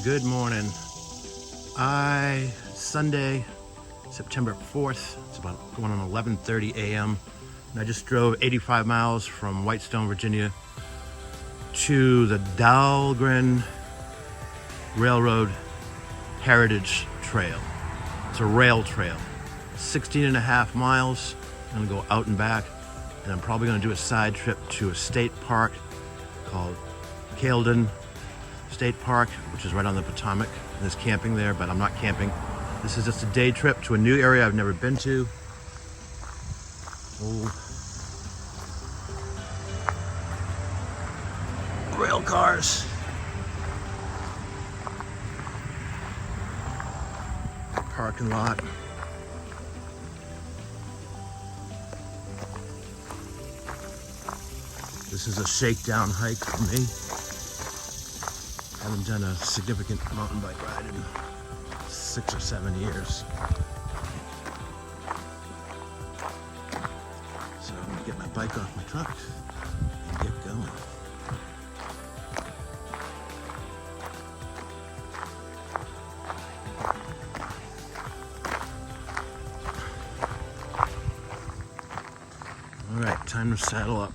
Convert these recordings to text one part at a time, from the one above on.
Good morning. Sunday, September 4th. It's about going on 11:30 a.m. And I just drove 85 miles from Whitestone, Virginia to the Dahlgren Railroad Heritage Trail. It's a rail trail. 16 and a half miles. I'm gonna go out and back, and I'm probably gonna do a side trip to a state park called Dahlgren State Park, which is right on the Potomac. There's camping there, but I'm not camping. This is just a day trip to a new area I've never been to. Old rail cars. Parking lot. This is a shakedown hike for me. Haven't done a significant mountain bike ride in 6 or 7 years. So I'm gonna get my bike off my truck and get going. All right, time to saddle up.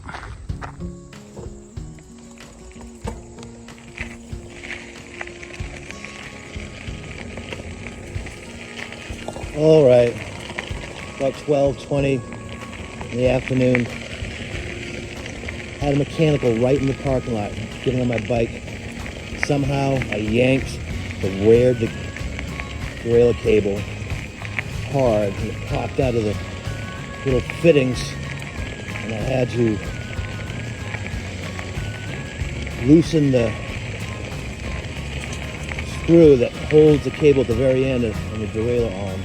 All right, about 12:20 in the afternoon. Had a mechanical right in the parking lot, getting on my bike. Somehow I yanked the rear derailleur cable hard, and it popped out of the little fittings, and I had to loosen the screw that holds the cable at the very end on the derailleur arm.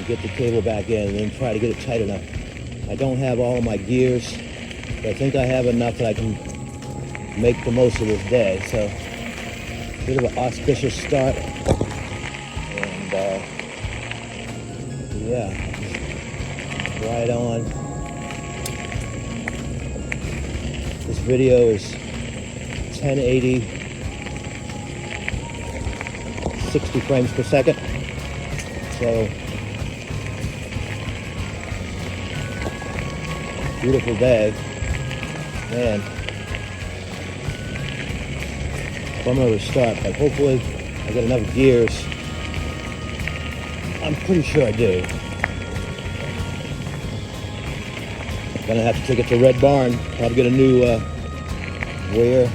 Get the cable back in and then try to get it tight enough. I don't have all my gears, but I think I have enough that I can make the most of this day. So, bit of an auspicious start, and yeah, right on. This video is 1080, 60 frames per second. So. Beautiful day, man. I'm gonna restart, but hopefully I get enough gears. I'm pretty sure I do. Gonna have to take it to Red Barn. Probably get a new rear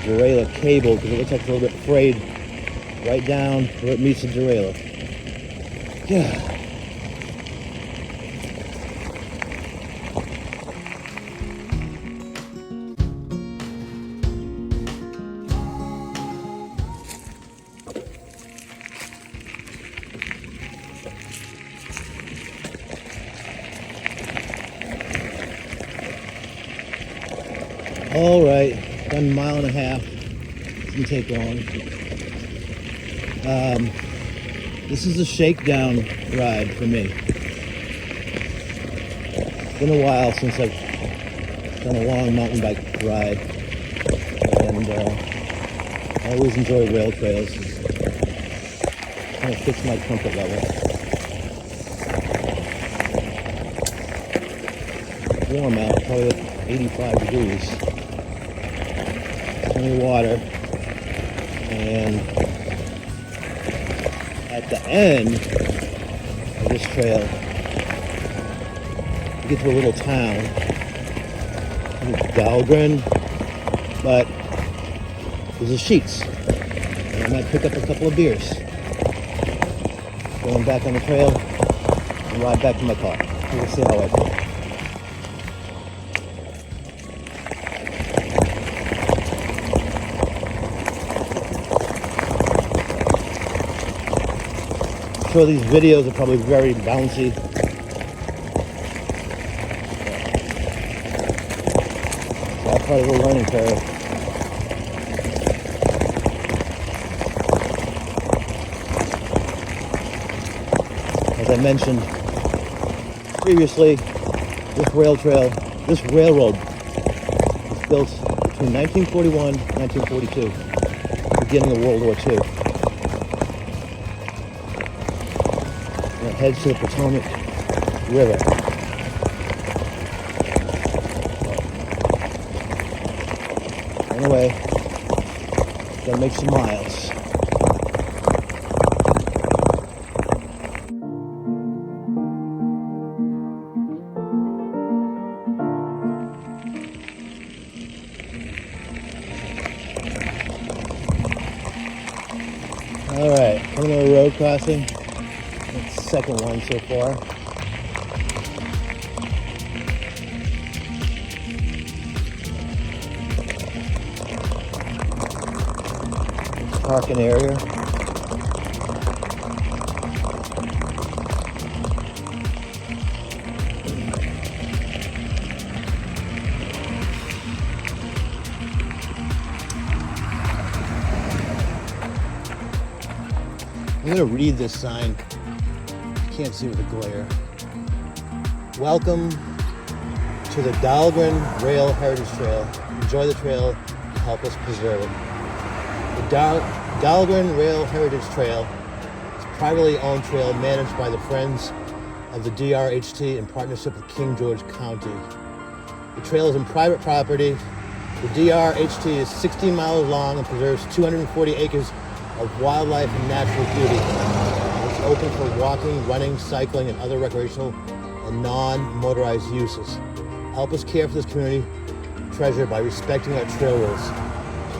derailleur cable because it looks like it's a little bit frayed right down where it meets the derailleur. Yeah. All right, 1.5 miles. Doesn't take long. This is a shakedown ride for me. It's been a while since I've done a long mountain bike ride, and I always enjoy rail trails. It kind of fits my comfort level. It's warm out, probably like 85 degrees. Plenty of water, and at the end of this trail you get to a little town, Dahlgren, but there's a Sheets, and I might pick up a couple of beers. Going back on the trail and ride back to my car. We'll see how I feel. I'm sure these videos are probably very bouncy. It's all part of the learning curve. As I mentioned previously, this railroad was built between 1941 and 1942. The beginning of World War II. And it heads to the Potomac River. Anyway, gotta make some miles. Alright, coming to a road crossing. That's the second one so far. Parking area. I'm going to read this sign. Can't see with the glare. Welcome to the Dahlgren Rail Heritage Trail. Enjoy the trail and help us preserve it. The Dahlgren Rail Heritage Trail is a privately owned trail managed by the Friends of the DRHT in partnership with King George County. The trail is in private property. The DRHT is 16 miles long and preserves 240 acres of wildlife and natural beauty. It's open for walking, running, cycling, and other recreational and non-motorized uses. Help us care for this community treasure by respecting our trail rules.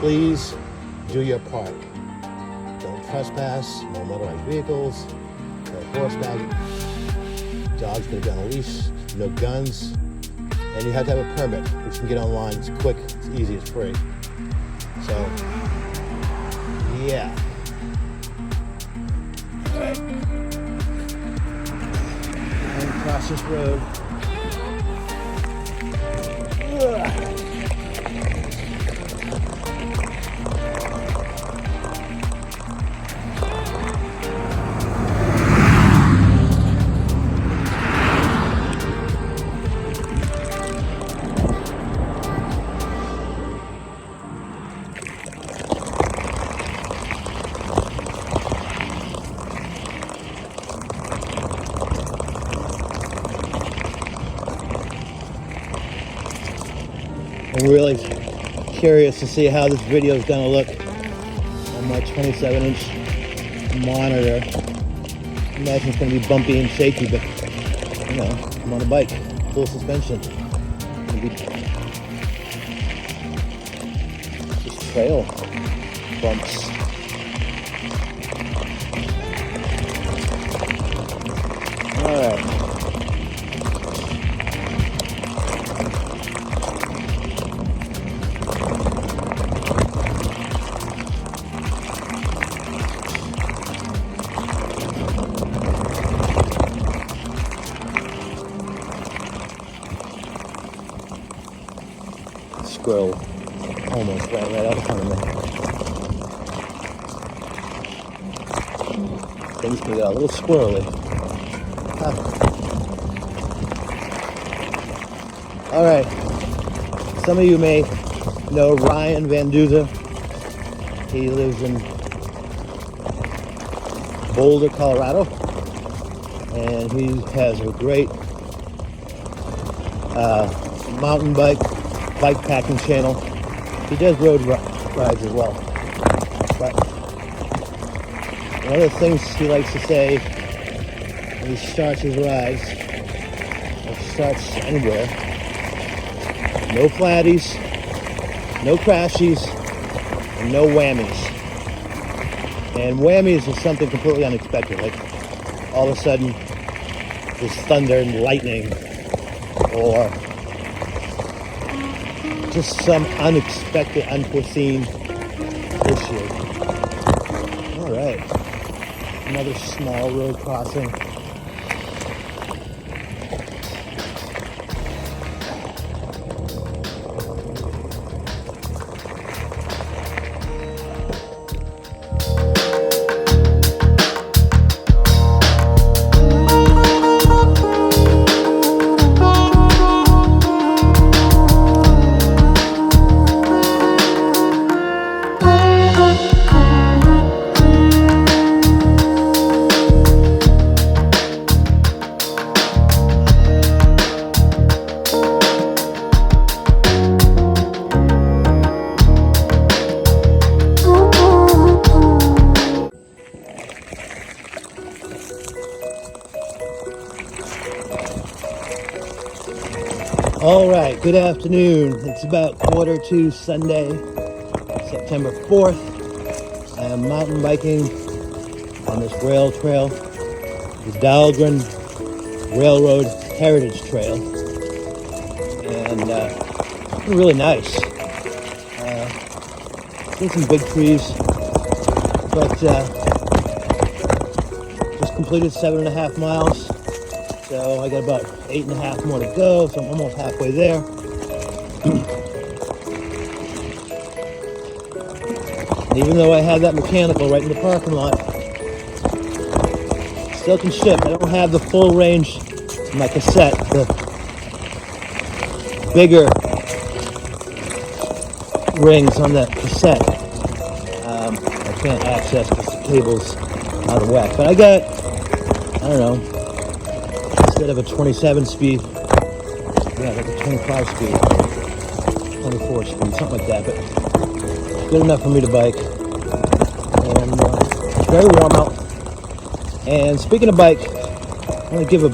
Please do your part. Don't trespass, no motorized vehicles, no horseback, dogs gonna be on a leash, no guns, and you have to have a permit, which you can get online. It's quick, it's easy, it's free. So, yeah. All right. And across this road. Ugh. I'm really curious to see how this video is going to look on my 27-inch monitor. I imagine it's going to be bumpy and shaky, but you know, I'm on a bike, full suspension. Just trail bumps. All right. Squirrel almost ran right out in front of me. Things can get a little squirrely. Huh. All right, some of you may know Ryan Van Duzer. He lives in Boulder, Colorado, and he has a great mountain bike packing channel. He does road rides as well. But one of the things he likes to say when he starts his rides, or starts anywhere, no flatties, no crashies, and no whammies. And whammies is something completely unexpected. Like all of a sudden there's thunder and lightning, or just some unexpected, unforeseen issue. All right, another small road crossing. All right, good afternoon. It's about 1:45 Sunday, September 4th. I am mountain biking on this rail trail, the Dahlgren Railroad Heritage Trail, and it's been really nice. Seen some big trees, but just completed 7.5 miles. So I got about 8.5 more to go, so I'm almost halfway there. Even though I had that mechanical right in the parking lot, still can ship. I don't have the full range of my cassette. The bigger rings on that cassette, I can't access because the cable's out of whack. But I got, I don't know, instead of a 27 speed, yeah, like a 25 speed, 24 speed, something like that. But good enough for me to bike. And it's very warm out. And speaking of bike, I'm going to give a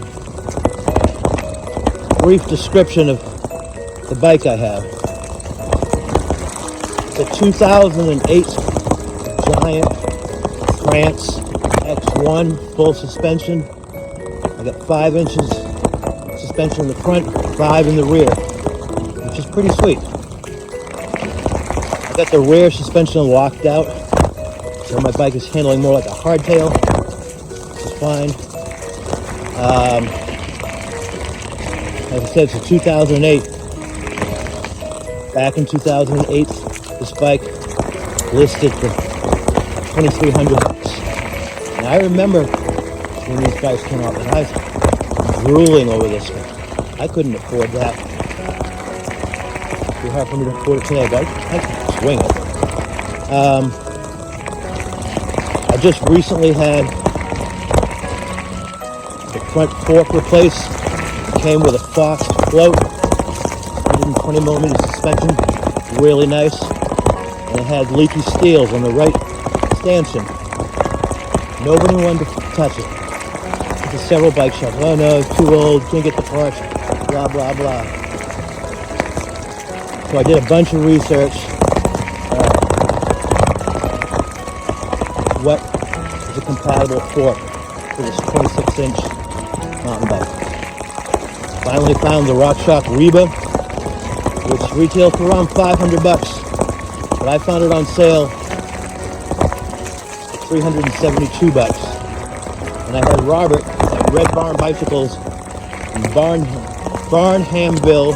brief description of the bike I have. It's a 2008 Giant France X1 full suspension. I got 5 inches suspension in the front, 5 in the rear, which is pretty sweet. I got the rear suspension locked out, so my bike is handling more like a hardtail, which is fine. Like I said, it's a 2008. Back in 2008, this bike listed for $2,300. And I remember when these bikes came out, and I was drooling over this one. I couldn't afford that. It'd be hard for me to afford it today, but I can swing it. I just recently had the front fork replaced. It came with a Fox float, 120 millimeter suspension, really nice. And it had leaky steels on the right stanchion. Nobody wanted to touch it. There's several bike shops. Oh no, it's too old, can't get the parts, blah, blah, blah. So I did a bunch of research. What is a compatible fork for this 26-inch mountain bike? Finally found the RockShox Reba, which retails for around $500. But I found it on sale for $372. And I had Robert at Red Barn Bicycles in Barnhamville,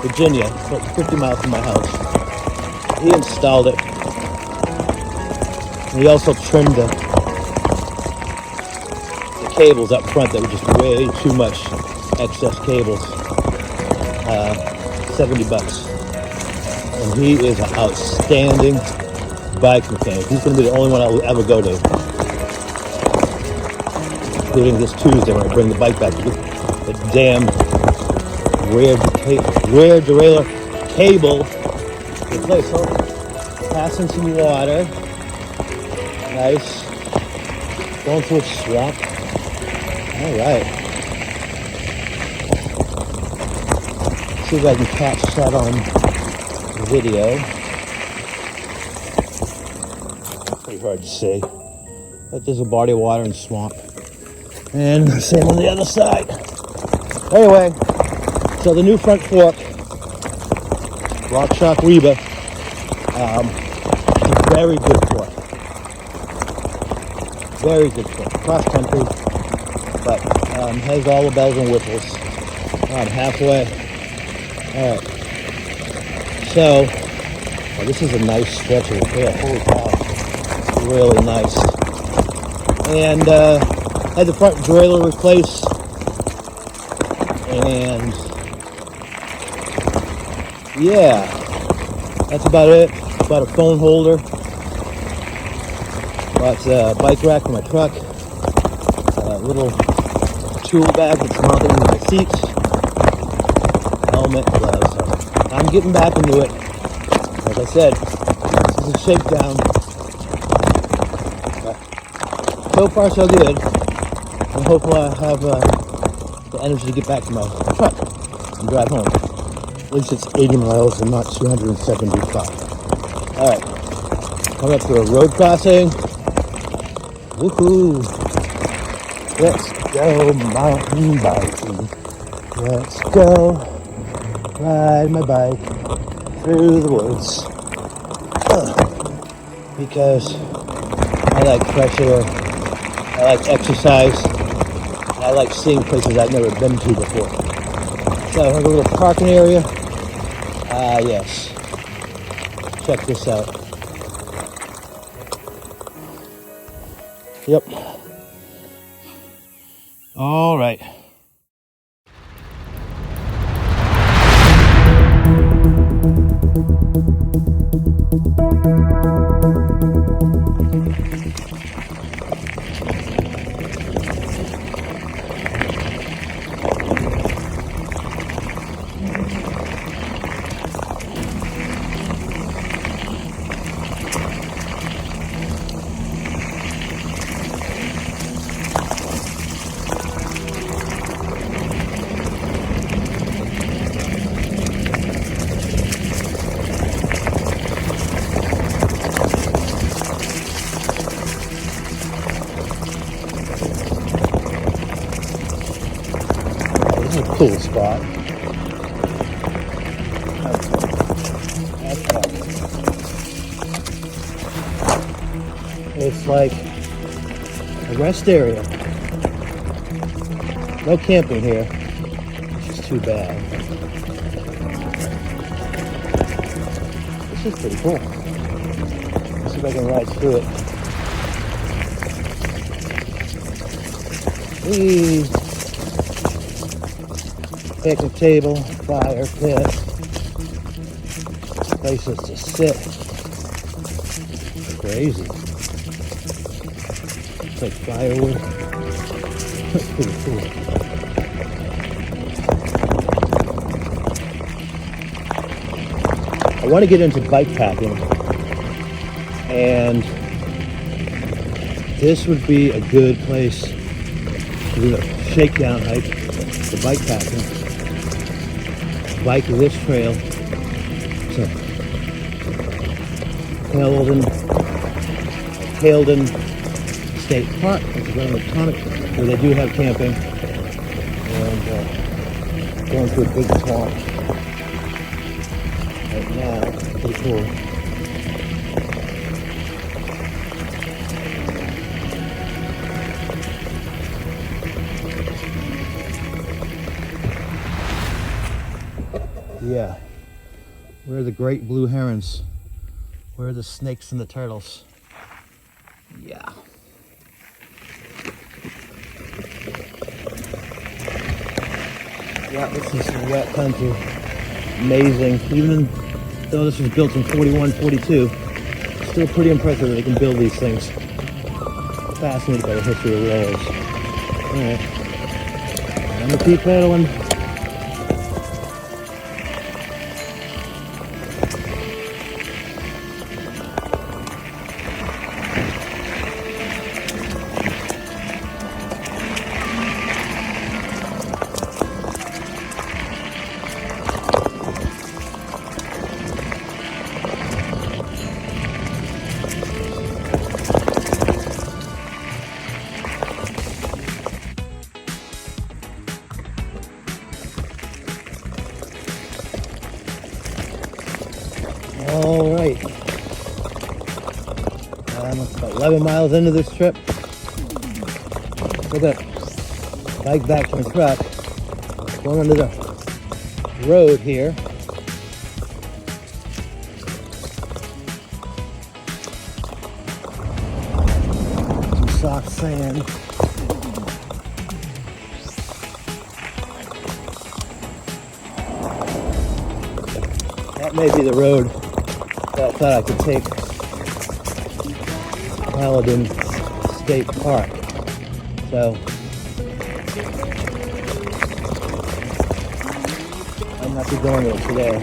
Virginia, so 50 miles from my house. He installed it. And he also trimmed the cables up front that were just way too much excess cables. $70. And he is an outstanding bike mechanic. He's going to be the only one I'll ever go to. Including this Tuesday when I bring the bike back to get the damn rear derailleur cable replaced. So, passing some water. Nice. Going through a swamp. All right. See if I can catch that on video. Pretty hard to see. But there's a body of water and swamp. And the same on the other side. Anyway, so the new front fork, RockShox Reba, is a very good fork. Very good fork. Cross country, but has all the bells and whistles. I'm halfway. All right. So, this is a nice stretch of the trail. Holy cow. It's really nice. And had the front derailleur replaced. And yeah, that's about it. Bought a phone holder. Bought a bike rack for my truck. A little tool bag that's mounted into my seats. Helmet, gloves. So I'm getting back into it. Like I said, this is a shakedown. But so far, so good. And hopefully I have the energy to get back to my truck. and drive home. At least it's 80 miles and not 275. All right, coming up to a road crossing. Woohoo! Let's go mountain biking. Let's go ride my bike through the woods. Because I like fresh air, I like exercise, and I like seeing places I've never been to before. So I have a little parking area. Yes. Check this out. Yep. All right. This is a cool spot. It's like a rest area. No camping here, which is too bad. This is pretty cool. Let's see if I can ride through it. Whee! Picnic table, fire pit, places to sit. Crazy. It's like firewood. That's pretty cool. I want to get into bike packing, and this would be a good place to do a shakedown hike for bike packing. Bike this trail to Dahlgren State Park, which is around the Tonic, where they do have camping, and going through a big swamp right now. Pretty cool. Yeah. Where are the great blue herons? Where are the snakes and the turtles? Yeah. Yeah, this is wet country. Amazing. Even though this was built in 41, 42, still pretty impressive that they can build these things. Fascinated by the history of railroads. Alright. I'm gonna keep pedaling. All right, I'm about 11 miles into this trip. We're gonna bike back to the truck, going under the road here. Some soft sand. That may be the road that I thought I could take Dahlgren State Park. So I'm not going there today.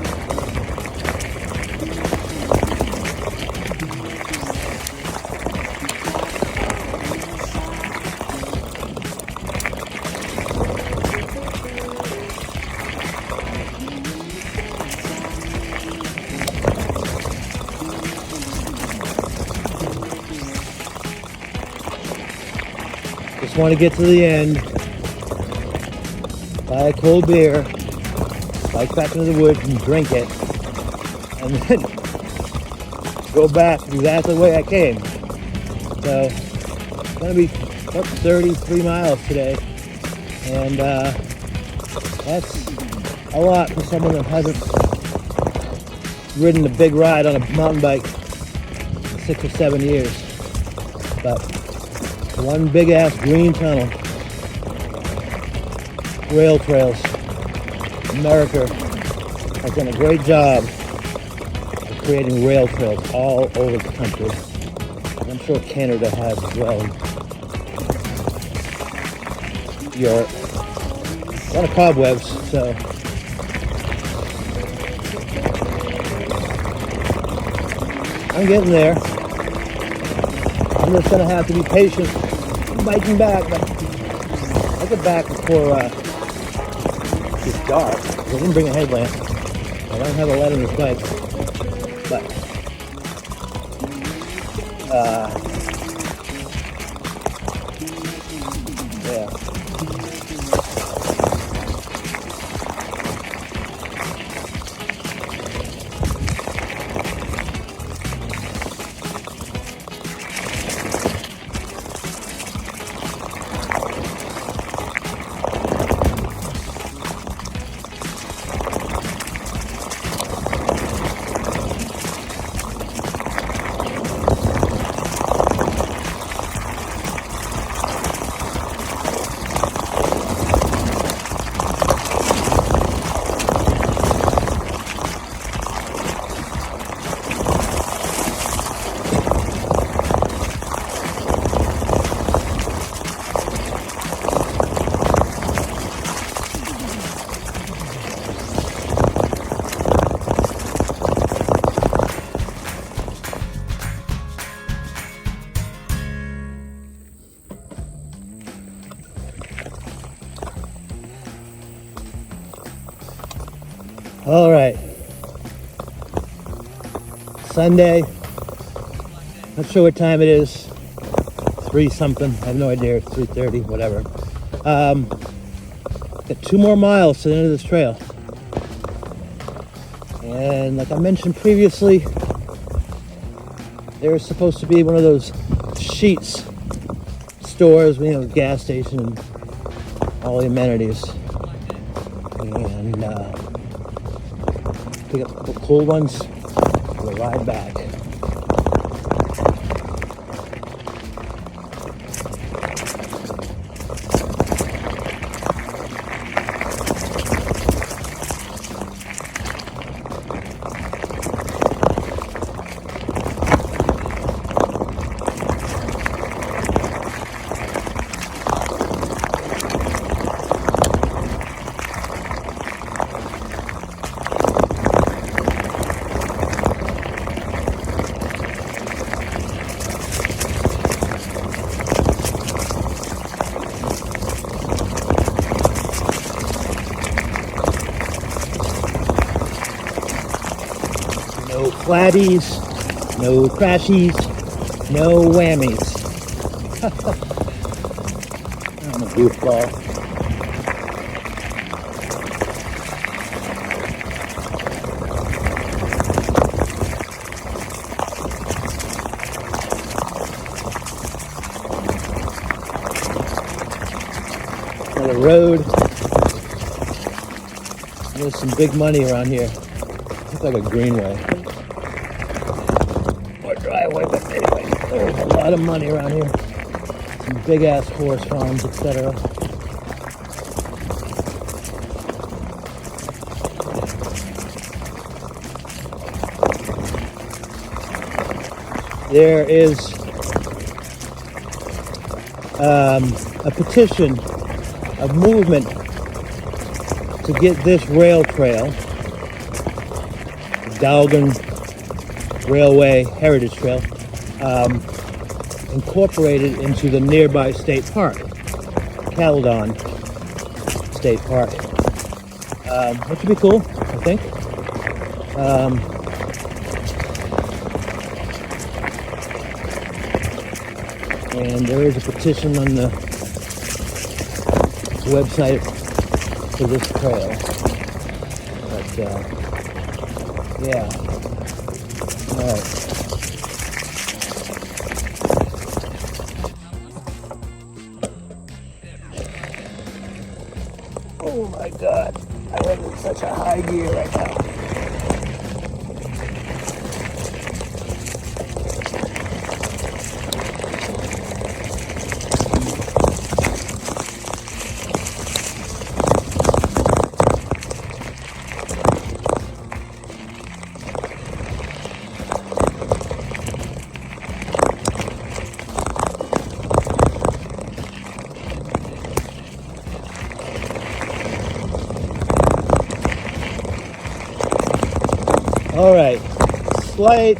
Just want to get to the end, buy a cold beer, bike back into the woods and drink it, and then go back exactly the way I came. So it's going to be up 33 miles today, and that's a lot for someone that hasn't ridden a big ride on a mountain bike in 6 or 7 years. But one big ass green tunnel, rail trails. America has done a great job of creating rail trails all over the country. And I'm sure Canada has as well. Europe. A lot of cobwebs, so I'm getting there. I'm just gonna have to be patient biking back, but I'll get back before it's dark. I didn't bring a headlamp. I don't have a light on this bike, but yeah. All right, Sunday, not sure what time it is, 3 something, I have no idea, 3:30, whatever. Got 2 more miles to the end of this trail. And like I mentioned previously, there's supposed to be one of those Sheets stores, you know, gas station and all the amenities. And pick up a couple cold ones, we'll ride back. No flatties, no crashies, no whammies. I'm a goofball. Another road. There's some big money around here. Looks like a greenway. Or driveway, but anyway, there's a lot of money around here. Some big ass horse farms, etc. There is a petition, a movement to get this rail trail, the Dahlgren Railway Heritage Trail, incorporated into the nearby state park, Caledon State Park, which would be cool, I think. And there is a petition on the website for this trail. But yeah. All right. Oh my God, I am in such a high gear right now. All right, slight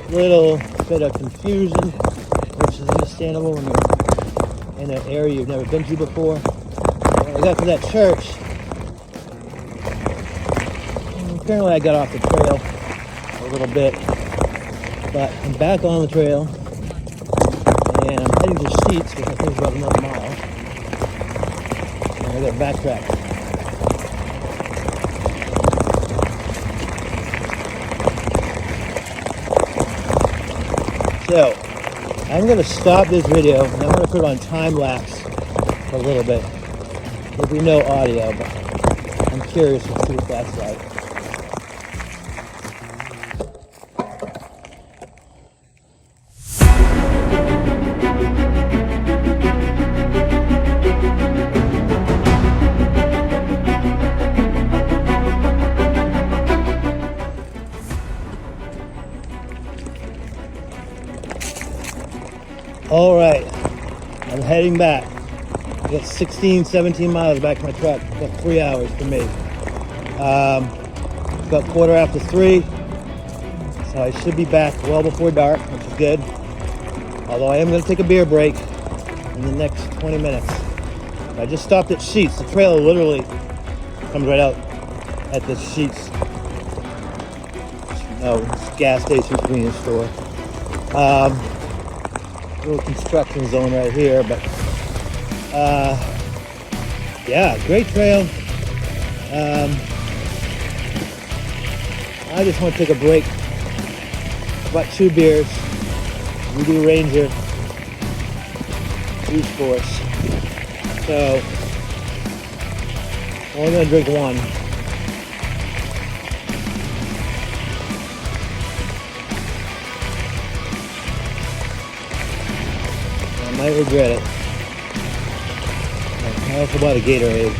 little bit of confusion, which is understandable when you're in an area you've never been to before. When I got to that church, apparently I got off the trail a little bit, but I'm back on the trail, and I'm heading to Sheets, which I think is about another mile, and I got to backtrack. So, I'm going to stop this video, and I'm going to put it on time lapse for a little bit. There'll be no audio, but I'm curious to see what that's like. All right, I'm heading back. I got 16, 17 miles back to my truck. About 3 hours for me. It's about 3:15, so I should be back well before dark, which is good. Although I am going to take a beer break in the next 20 minutes. I just stopped at Sheets. The trail literally comes right out at the Sheets. Gas station, convenience store. Little construction zone right here, but yeah, great trail. I just want to take a break. About 2 beers. We do Ranger Juice Force, so I'm only gonna drink one. I might regret it. I also bought a Gatorade.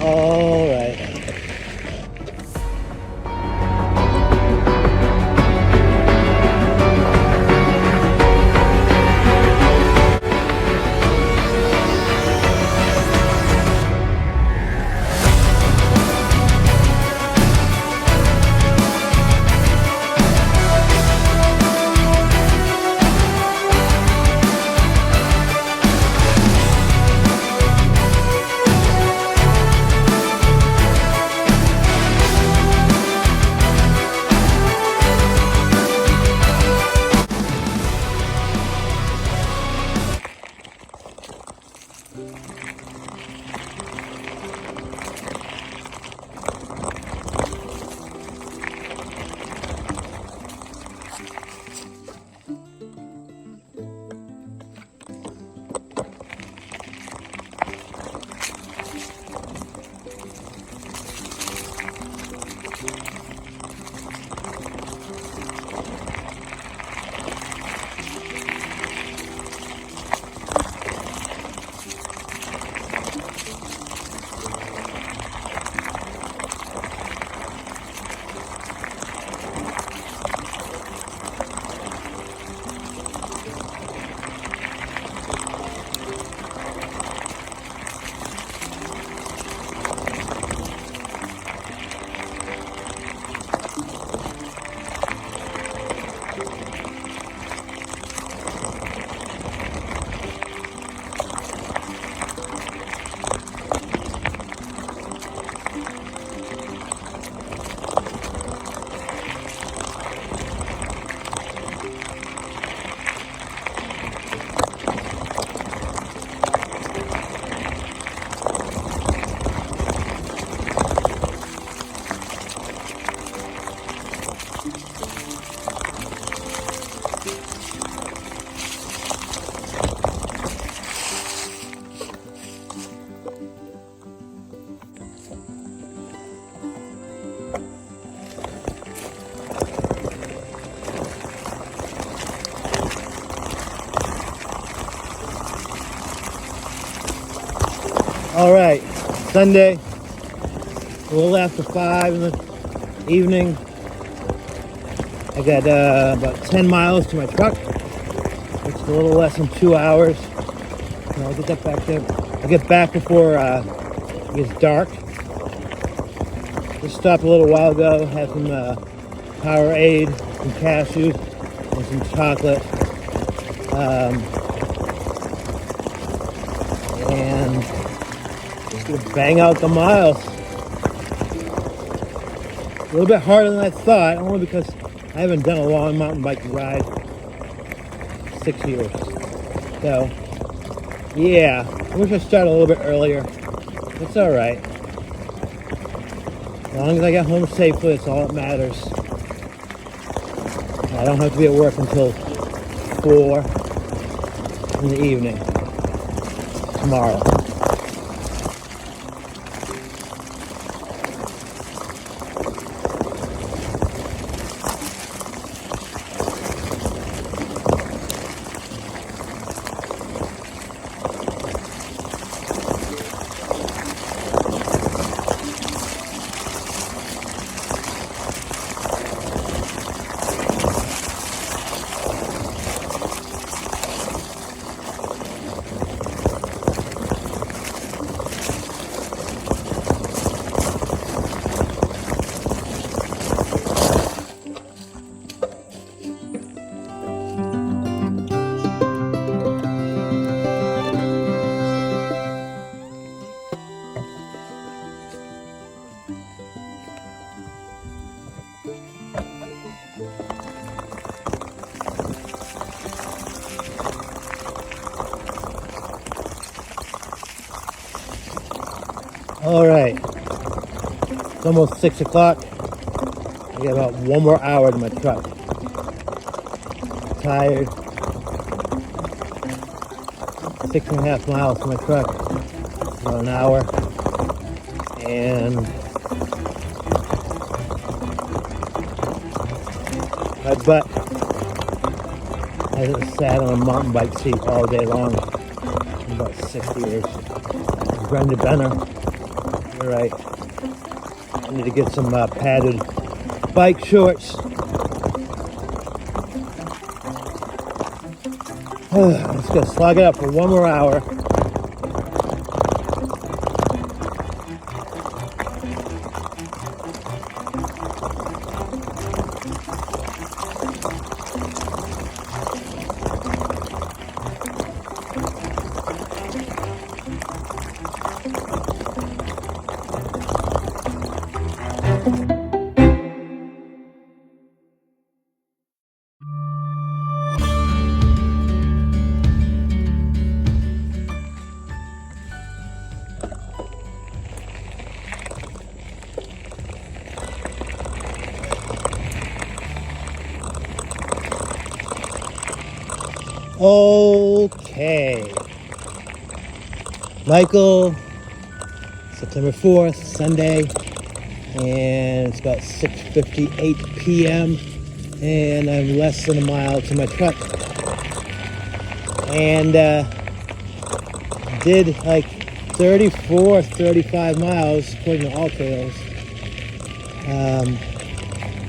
All right. All right, Sunday, a little after 5 in the evening. I got about 10 miles to my truck, which is a little less than 2 hours. And I'll get that back there. I'll get back before it gets dark. Just stopped a little while ago, had some Powerade, some cashews, and some chocolate. And just gonna bang out the miles. A little bit harder than I thought, only because I haven't done a long mountain bike ride in 6 years. So, yeah, I wish I started a little bit earlier. It's all right. As long as I get home safely, it's all that matters. I don't have to be at work until 4 in the evening tomorrow. All right, it's almost 6 o'clock. I got about 1 more hour in my truck. Tired. 6.5 miles to my truck. About an hour. And my butt hasn't sat on a mountain bike seat all day long in about 6 years. Brenda Benner. You're right. I need to get some padded bike shorts. I'm just gonna slog it up for 1 more hour. Okay. Michael, September 4th, Sunday, and it's about 6:58 p.m. and I'm less than a mile to my truck. And did like 34, 35 miles according to All Trails.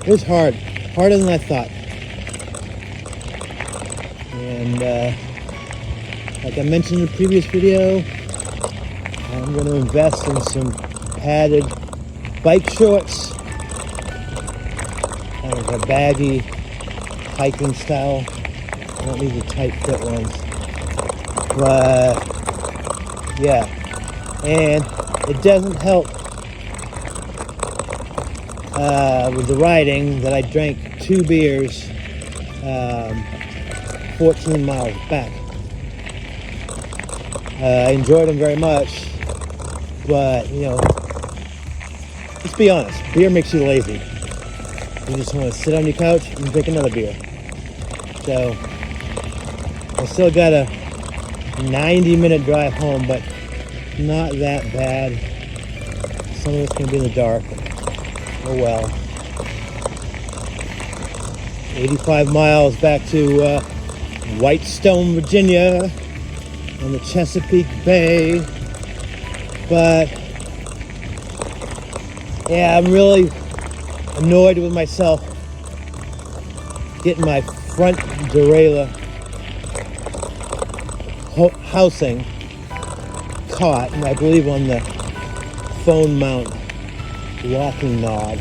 It was hard, harder than I thought. And like I mentioned in the previous video, I'm going to invest in some padded bike shorts, kind of a baggy hiking style. I don't need the tight fit ones, but yeah, and it doesn't help with the riding that I drank 2 beers 14 miles back. I enjoyed them very much, but you know, let's be honest, beer makes you lazy. You just want to sit on your couch and drink another beer. So I still got a 90-minute drive home, but not that bad. Some of it's going to be in the dark. Oh well. 85 miles back to Whitestone, Virginia, on the Chesapeake Bay. But yeah, I'm really annoyed with myself getting my front derailleur housing caught, and I believe on the phone mount locking knob.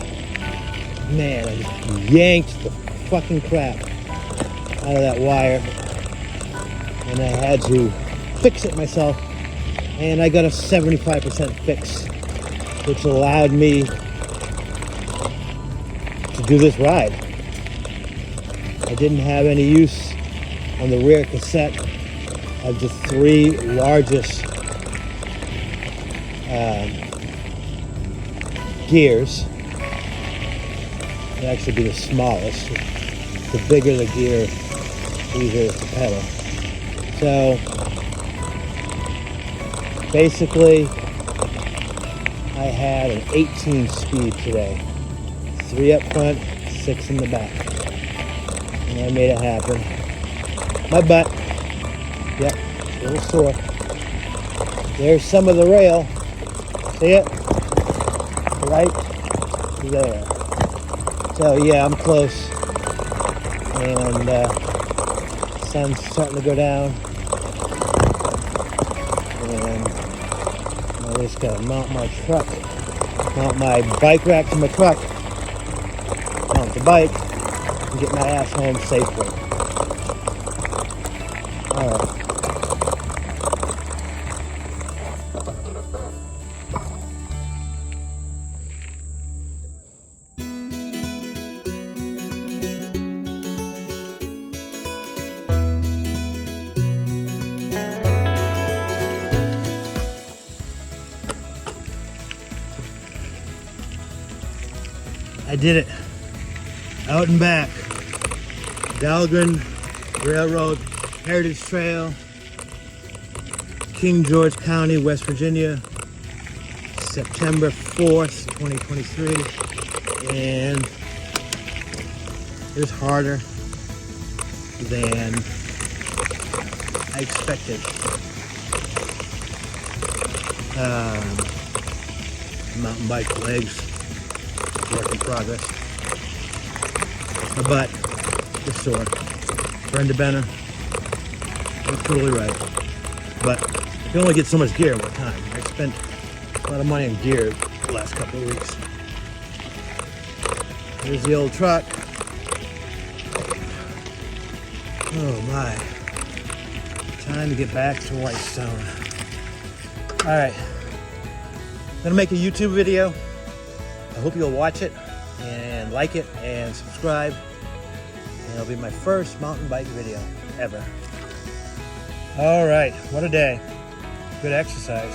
Man, I just yanked the fucking crap out of that wire, and I had to fix it myself, and I got a 75% fix, which allowed me to do this ride. I didn't have any use on the rear cassette of the three largest gears. It'd actually be the smallest. The bigger the gear, the easier it's to pedal. So basically, I had an 18 speed today. 3 up front, 6 in the back. And I made it happen. My butt, yep, a little sore. There's some of the rail. See it? Right there. So yeah, I'm close. And sun's starting to go down. And I just gotta mount my truck, mount my bike rack to my truck, mount the bike, and get my ass home safely. Alright. I did it. Out and back. Dahlgren Railroad Heritage Trail, King George County, West Virginia, September 4th, 2023. And it was harder than I expected. Mountain bike legs. Work in progress. My butt is sore. Brenda Benner, you're totally right. But you can only get so much gear at one time. I spent a lot of money on gear the last couple of weeks. Here's the old truck. Oh my. Time to get back to Whitestone. Alright. I'm gonna make a YouTube video. I hope you'll watch it and like it and subscribe. And it'll be my first mountain bike video ever. All right, what a day. Good exercise.